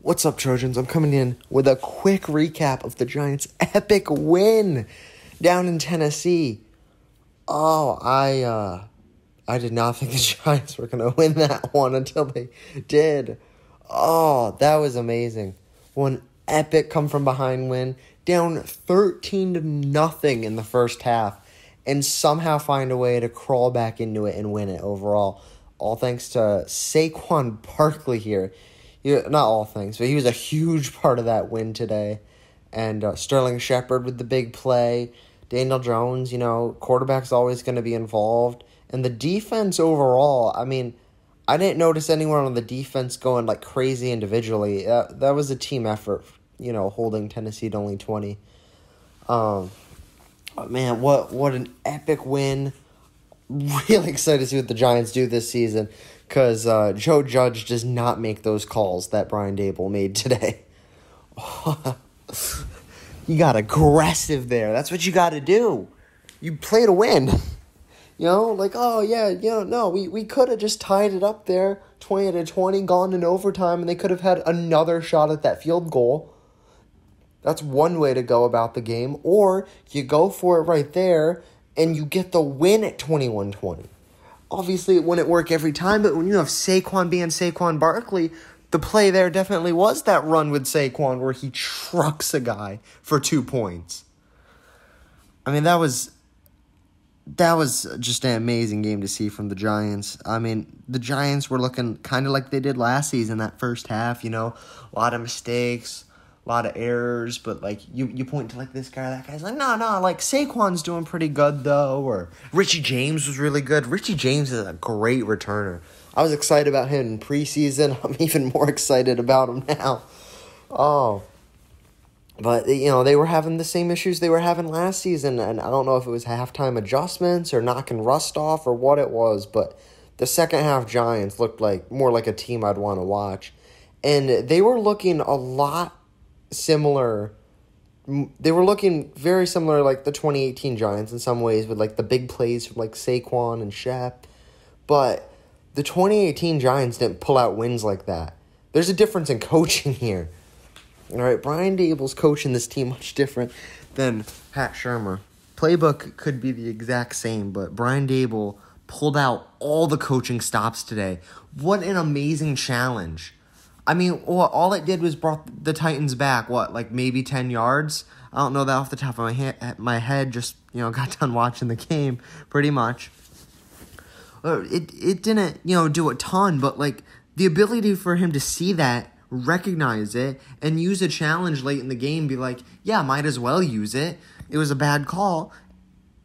What's up, Trojans? I'm coming in with a quick recap of the Giants' epic win down in Tennessee. I did not think the Giants were going to win that one until they did. Oh, that was amazing. One epic come-from-behind win, down 13-0 in the first half, and somehow find a way to crawl back into it and win it overall. All thanks to Saquon Barkley here. Not all things, but he was a huge part of that win today. And Sterling Shepard with the big play. Daniel Jones, quarterback's always going to be involved. And the defense overall, I didn't notice anyone on the defense going like crazy individually. That was a team effort, holding Tennessee to only 20. Man, what an epic win. Really excited to see what the Giants do this season. Because Joe Judge does not make those calls that Brian Daboll made today. You got aggressive there. That's what you got to do. You play to win. We could have just tied it up there, 20-20, gone in overtime, and they could have had another shot at that field goal. That's one way to go about the game. Or you go for it right there, and you get the win at 21-20. Obviously, it wouldn't work every time, but when you have Saquon being Saquon Barkley, the play there definitely was that run with Saquon where he trucks a guy for 2 points. That was just an amazing game to see from the Giants. The Giants were looking kind of like they did last season, that first half, a lot of mistakes, a lot of errors, but you point to this guy, that guy's no, Saquon's doing pretty good though, or Richie James was really good. Richie James is a great returner. I was excited about him in preseason. I'm even more excited about him now. But they were having the same issues they were having last season, and I don't know if it was halftime adjustments or knocking rust off or what it was, but the second half Giants looked more like a team I'd want to watch, and they were looking a lot similar. They were looking very similar like the 2018 Giants in some ways, with the big plays from Saquon and Shep. But the 2018 Giants didn't pull out wins like that. There's a difference in coaching here. All right, Brian Daboll's coaching this team much different than Pat Shurmur. Playbook could be the exact same, but Brian Daboll pulled out all the coaching stops today. What an amazing challenge. All it did was brought the Titans back, maybe 10 yards? I don't know that off the top of my head, just, got done watching the game, pretty much. It didn't, do a ton, but, the ability for him to see that, recognize it, and use a challenge late in the game, be yeah, might as well use it. It was a bad call,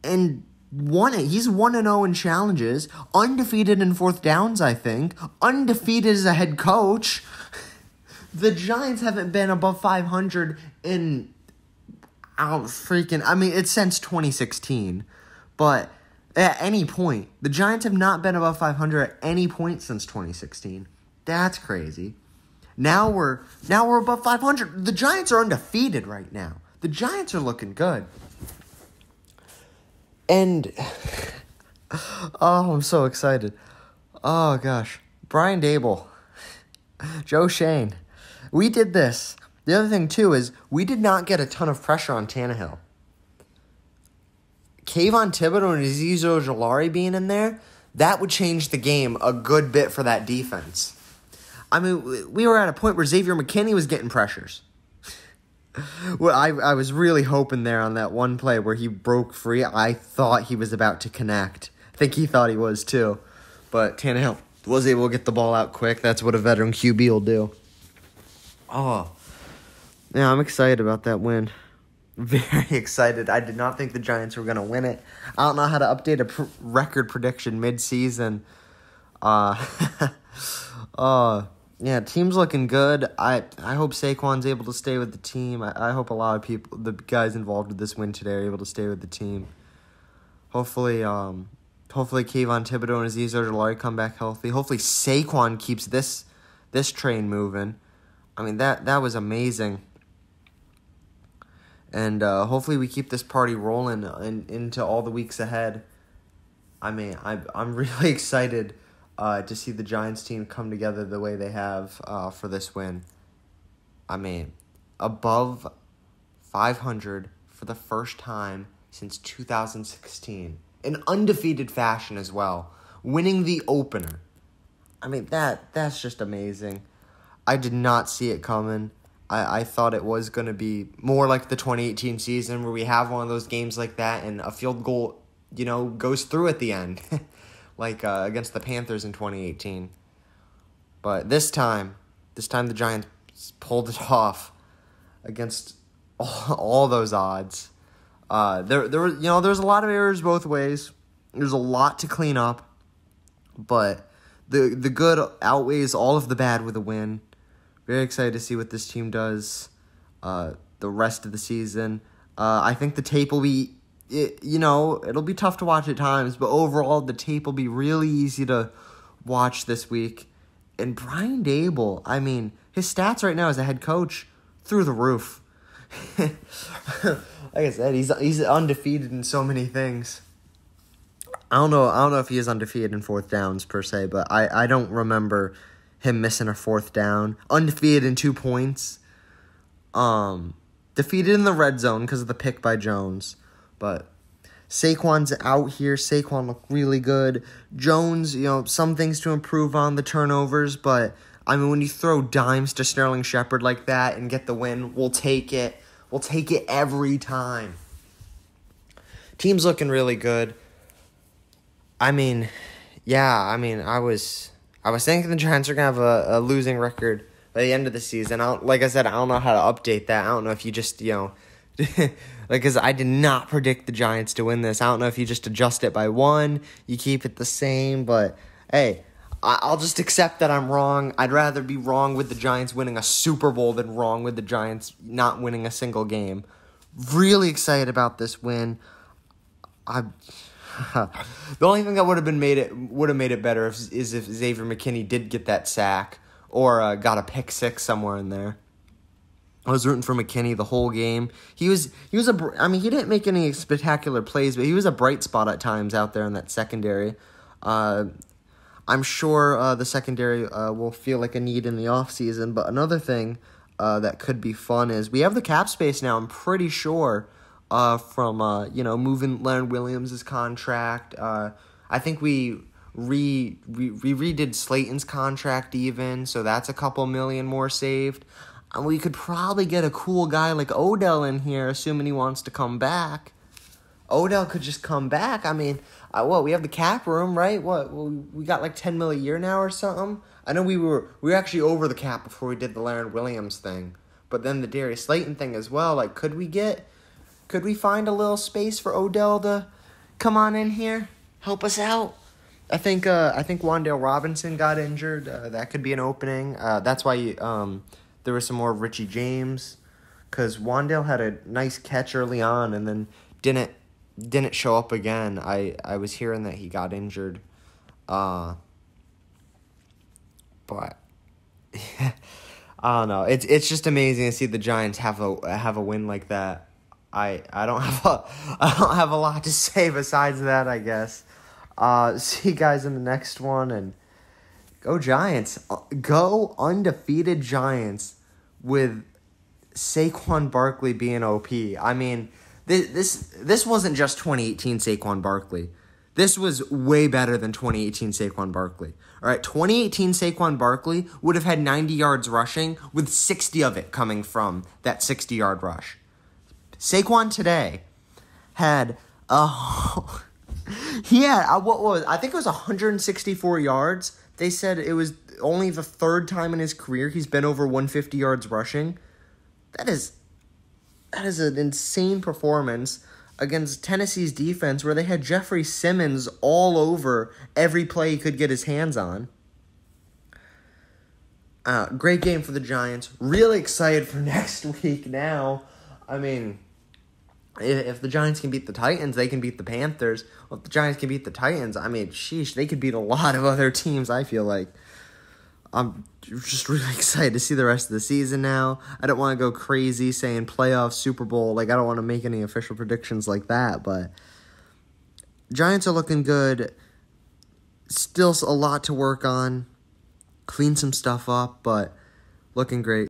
and won it. He's 1-0 in challenges, undefeated in fourth downs, I think, undefeated as a head coach. The Giants haven't been above 500 in, it's since 2016. But at any point, the Giants have not been above 500 at any point since 2016. That's crazy. Now we're above 500. The Giants are undefeated right now. The Giants are looking good. And, I'm so excited. Oh, gosh. Brian Daboll. Joe Shane. We did this. The other thing, too, is we did not get a ton of pressure on Tannehill. Kayvon Thibodeau and Azeez Ojulari being in there, that would change the game a good bit for that defense. We were at a point where Xavier McKinney was getting pressures. Well, I was really hoping there on that one play where he broke free. I thought he was about to connect. I think he thought he was, too. But Tannehill was able to get the ball out quick. That's what a veteran QB will do. Oh, yeah, I'm excited about that win. Very excited. I did not think the Giants were going to win it. I don't know how to update a record prediction mid-season. Yeah, team's looking good. I hope Saquon's able to stay with the team. I hope a lot of people, the guys involved with this win today, are able to stay with the team. Hopefully Kayvon Thibodeau and Azeez Ojulari come back healthy. Hopefully Saquon keeps this train moving. That was amazing. And hopefully we keep this party rolling into all the weeks ahead. I'm really excited to see the Giants team come together the way they have for this win. I mean, above 500 for the first time since 2016. In undefeated fashion as well. Winning the opener. I mean, that's just amazing. I did not see it coming. I thought it was going to be more like the 2018 season where we have one of those games like that and a field goal, goes through at the end. Like against the Panthers in 2018. But this time the Giants pulled it off against all those odds. There was a lot of errors both ways. There's a lot to clean up, but the good outweighs all of the bad with a win. Very excited to see what this team does the rest of the season. I think the tape will be, it'll be tough to watch at times, but overall the tape will be really easy to watch this week. And Brian Dable, I mean, his stats right now as a head coach, through the roof. Like I said, he's undefeated in so many things. I don't know if he is undefeated in fourth downs per se, but I don't remember him missing a fourth down. Undefeated in 2 points. Defeated in the red zone because of the pick by Jones. But Saquon's out here. Saquon looked really good. Jones, some things to improve on, the turnovers, but I mean, when you throw dimes to Sterling Shepard like that and get the win, we'll take it. We'll take it every time. Team's looking really good. I mean, I was thinking the Giants are going to have a losing record by the end of the season. Like I said, I don't know how to update that. I don't know if you just, because I did not predict the Giants to win this. I don't know if you just adjust it by 1, you keep it the same, but hey, I'll just accept that I'm wrong. I'd rather be wrong with the Giants winning a Super Bowl than wrong with the Giants not winning a single game. Really excited about this win. The only thing that would have made it better is if Xavier McKinney did get that sack or got a pick six somewhere in there. I was rooting for McKinney the whole game. He didn't make any spectacular plays, but he was a bright spot at times out there in that secondary. I'm sure the secondary will feel like a need in the offseason, but another thing that could be fun is we have the cap space now, I'm pretty sure, from moving Leonard Williams' contract. I think we redid Slayton's contract even, so that's a couple million more saved. And we could probably get a cool guy like Odell in here, assuming he wants to come back. Odell could just come back. I mean, we have the cap room, right? We got like $10 million a year now or something. I know we were actually over the cap before we did the Leonard Williams thing, but then the Darius Slayton thing as well. Like, could we find a little space for Odell to come on in here, help us out? I think Wan'Dale Robinson got injured. That could be an opening. That's why there was some more Richie James, because Wan'Dale had a nice catch early on and then didn't show up again. I was hearing that he got injured. But I don't know. It's just amazing to see the Giants have a win like that. I don't have a lot to say besides that, I guess. See you guys in the next one, and go Giants. Go undefeated Giants with Saquon Barkley being OP. I mean, this wasn't just 2018 Saquon Barkley. This was way better than 2018 Saquon Barkley. All right, 2018 Saquon Barkley would have had 90 yards rushing with 60 of it coming from that 60-yard rush. Saquon today had I think it was 164 yards. They said it was only the third time in his career he's been over 150 yards rushing. That is an insane performance against Tennessee's defense, where they had Jeffrey Simmons all over every play he could get his hands on. Great game for the Giants. Really excited for next week now. I mean, if the Giants can beat the Titans, they can beat the Panthers. Well, if the Giants can beat the Titans, I mean, sheesh, they could beat a lot of other teams, I feel like. I'm just really excited to see the rest of the season now. I don't want to go crazy saying playoff, Super Bowl. Like, I don't want to make any official predictions like that, but Giants are looking good. Still a lot to work on. Clean some stuff up, but looking great.